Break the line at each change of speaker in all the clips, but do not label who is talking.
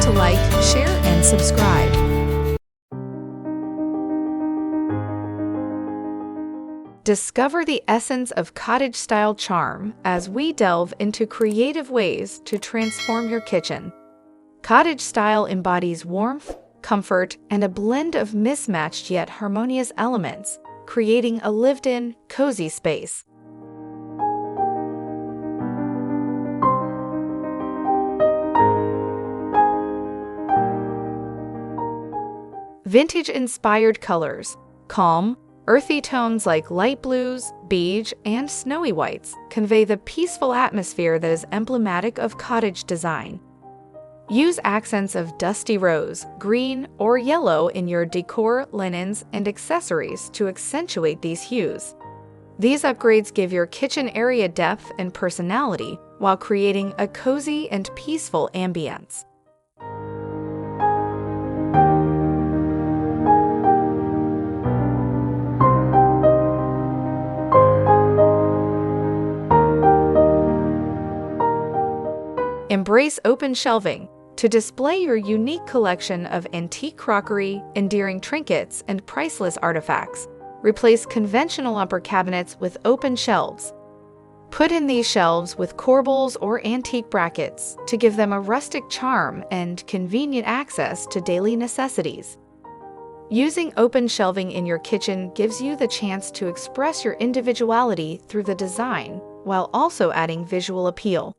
to like, share, and subscribe. Discover the essence of cottage-style charm as we delve into creative ways to transform your kitchen. Cottage-style embodies warmth, comfort, and a blend of mismatched yet harmonious elements, creating a lived-in, cozy space. Vintage-inspired colors, calm, earthy tones like light blues, beige, and snowy whites convey the peaceful atmosphere that is emblematic of cottage design. Use accents of dusty rose, green, or yellow in your decor, linens, and accessories to accentuate these hues. These upgrades give your kitchen area depth and personality while creating a cozy and peaceful ambience. Embrace open shelving to display your unique collection of antique crockery, endearing trinkets, and priceless artifacts. Replace conventional upper cabinets with open shelves. Put in these shelves with corbels or antique brackets to give them a rustic charm and convenient access to daily necessities. Using open shelving in your kitchen gives you the chance to express your individuality through the design while also adding visual appeal.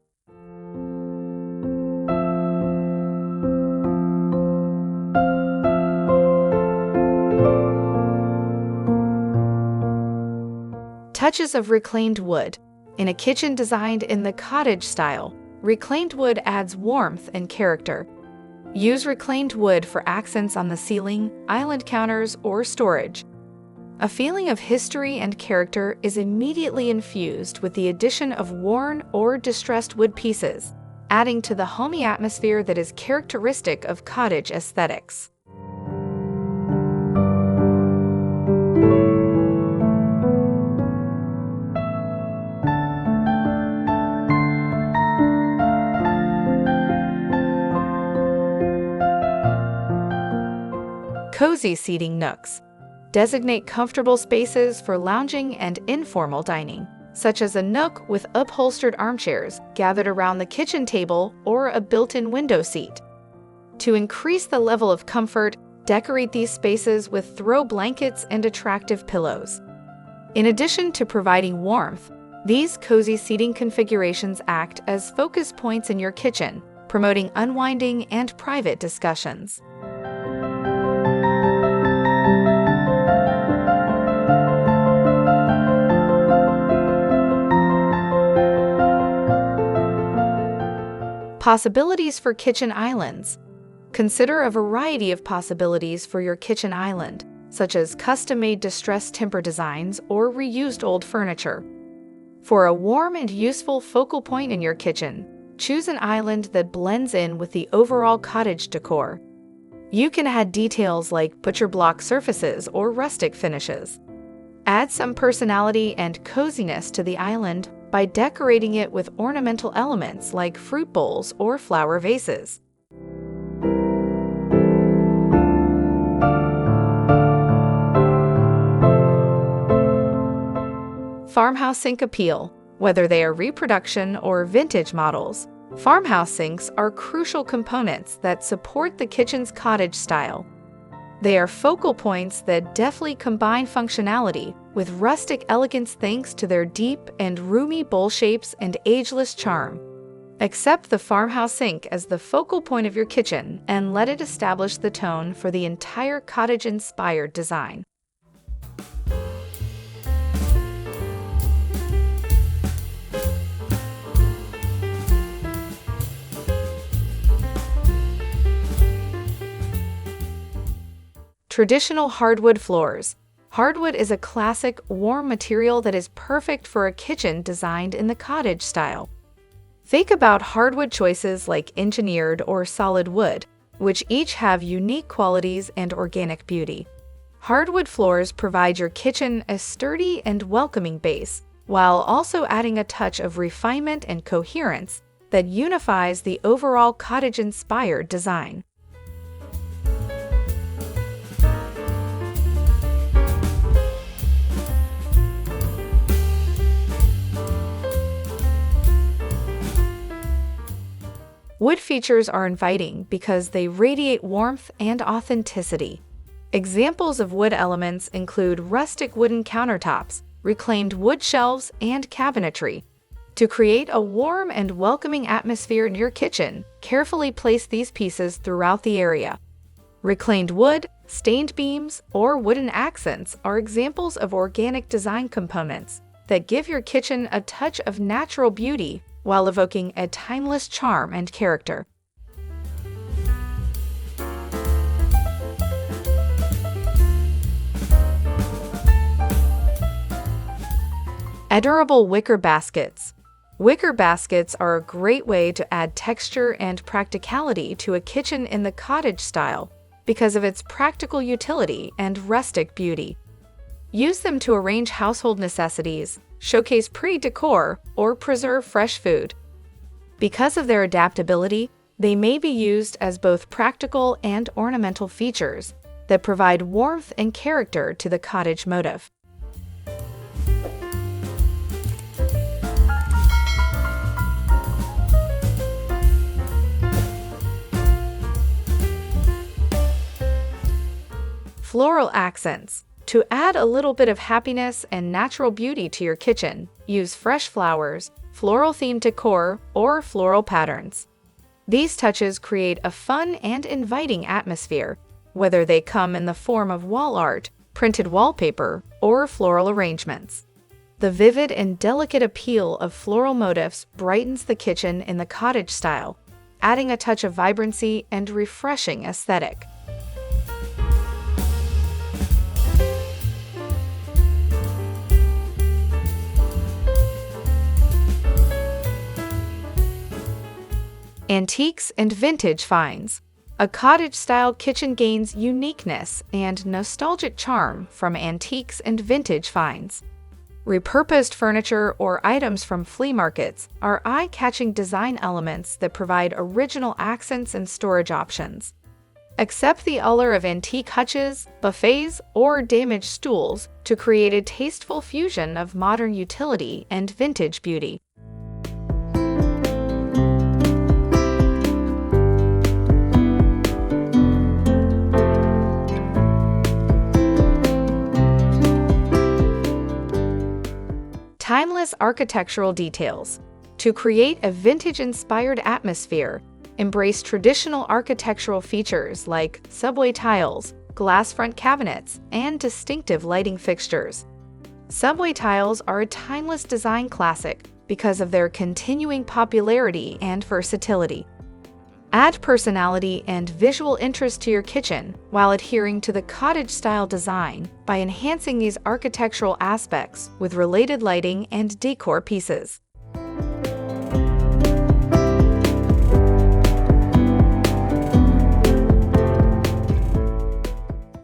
Touches of reclaimed wood. In a kitchen designed in the cottage style, reclaimed wood adds warmth and character. Use reclaimed wood for accents on the ceiling, island counters, or storage. A feeling of history and character is immediately infused with the addition of worn or distressed wood pieces, adding to the homey atmosphere that is characteristic of cottage aesthetics. Cozy seating nooks. Designate comfortable spaces for lounging and informal dining, such as a nook with upholstered armchairs gathered around the kitchen table or a built-in window seat. To increase the level of comfort, decorate these spaces with throw blankets and attractive pillows. In addition to providing warmth, these cozy seating configurations act as focus points in your kitchen, promoting unwinding and private discussions. Possibilities for kitchen islands. Consider a variety of possibilities for your kitchen island, such as custom-made distressed timber designs or reused old furniture. For a warm and useful focal point in your kitchen, choose an island that blends in with the overall cottage decor. You can add details like butcher block surfaces or rustic finishes. Add some personality and coziness to the island by decorating it with ornamental elements like fruit bowls or flower vases. Farmhouse sink appeal. Whether they are reproduction or vintage models, farmhouse sinks are crucial components that support the kitchen's cottage style. They are focal points that deftly combine functionality with rustic elegance thanks to their deep and roomy bowl shapes and ageless charm. Accept the farmhouse sink as the focal point of your kitchen and let it establish the tone for the entire cottage-inspired design. Traditional hardwood floors. Hardwood is a classic, warm material that is perfect for a kitchen designed in the cottage style. Think about hardwood choices like engineered or solid wood, which each have unique qualities and organic beauty. Hardwood floors provide your kitchen a sturdy and welcoming base, while also adding a touch of refinement and coherence that unifies the overall cottage-inspired design. Wood features are inviting because they radiate warmth and authenticity. Examples of wood elements include rustic wooden countertops, reclaimed wood shelves, and cabinetry. To create a warm and welcoming atmosphere in your kitchen, carefully place these pieces throughout the area. Reclaimed wood, stained beams, or wooden accents are examples of organic design components that give your kitchen a touch of natural beauty while evoking a timeless charm and character. Adorable wicker baskets. Wicker baskets are a great way to add texture and practicality to a kitchen in the cottage style because of its practical utility and rustic beauty. Use them to arrange household necessities, showcase pretty decor, or preserve fresh food. Because of their adaptability, they may be used as both practical and ornamental features that provide warmth and character to the cottage motif. Floral accents. To add a little bit of happiness and natural beauty to your kitchen, use fresh flowers, floral-themed decor, or floral patterns. These touches create a fun and inviting atmosphere, whether they come in the form of wall art, printed wallpaper, or floral arrangements. The vivid and delicate appeal of floral motifs brightens the kitchen in the cottage style, adding a touch of vibrancy and refreshing aesthetic. Antiques and vintage finds. A cottage-style kitchen gains uniqueness and nostalgic charm from antiques and vintage finds. Repurposed furniture or items from flea markets are eye-catching design elements that provide original accents and storage options. Accept the allure of antique hutches, buffets, or damaged stools to create a tasteful fusion of modern utility and vintage beauty. Timeless architectural details. To create a vintage-inspired atmosphere, embrace traditional architectural features like subway tiles, glass front cabinets, and distinctive lighting fixtures. Subway tiles are a timeless design classic because of their continuing popularity and versatility. Add personality and visual interest to your kitchen while adhering to the cottage-style design by enhancing these architectural aspects with related lighting and decor pieces.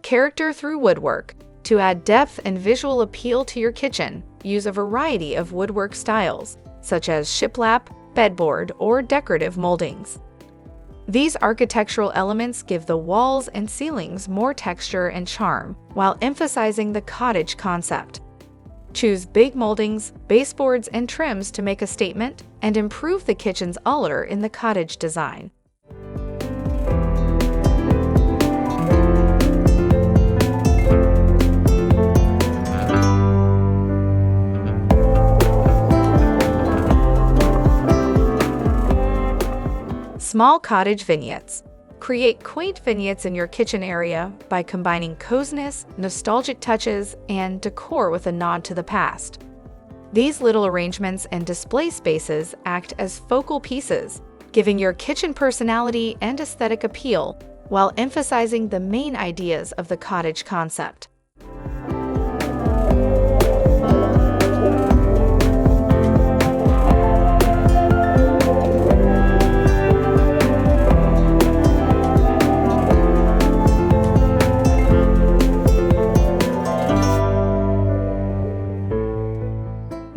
Character through woodwork. To add depth and visual appeal to your kitchen, use a variety of woodwork styles, such as shiplap, bedboard, or decorative moldings. These architectural elements give the walls and ceilings more texture and charm while emphasizing the cottage concept. Choose big moldings, baseboards, and trims to make a statement and improve the kitchen's allure in the cottage design. Small cottage vignettes. Create quaint vignettes in your kitchen area by combining coziness, nostalgic touches, and decor with a nod to the past. These little arrangements and display spaces act as focal pieces, giving your kitchen personality and aesthetic appeal while emphasizing the main ideas of the cottage concept.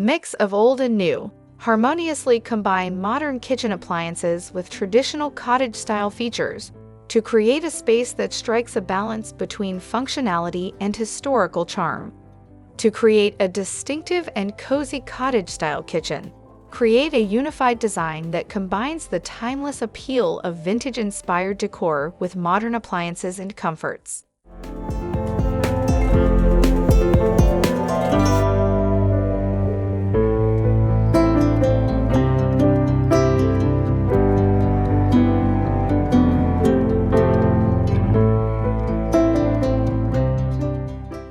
Mix of old and new. Harmoniously combine modern kitchen appliances with traditional cottage-style features to create a space that strikes a balance between functionality and historical charm. To create a distinctive and cozy cottage-style kitchen, create a unified design that combines the timeless appeal of vintage-inspired decor with modern appliances and comforts.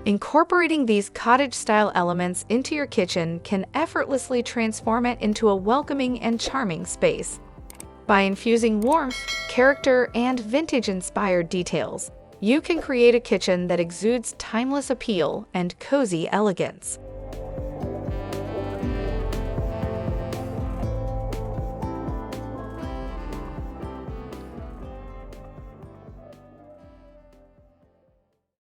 Incorporating these cottage-style elements into your kitchen can effortlessly transform it into a welcoming and charming space. By infusing warmth, character, and vintage-inspired details, you can create a kitchen that exudes timeless appeal and cozy elegance.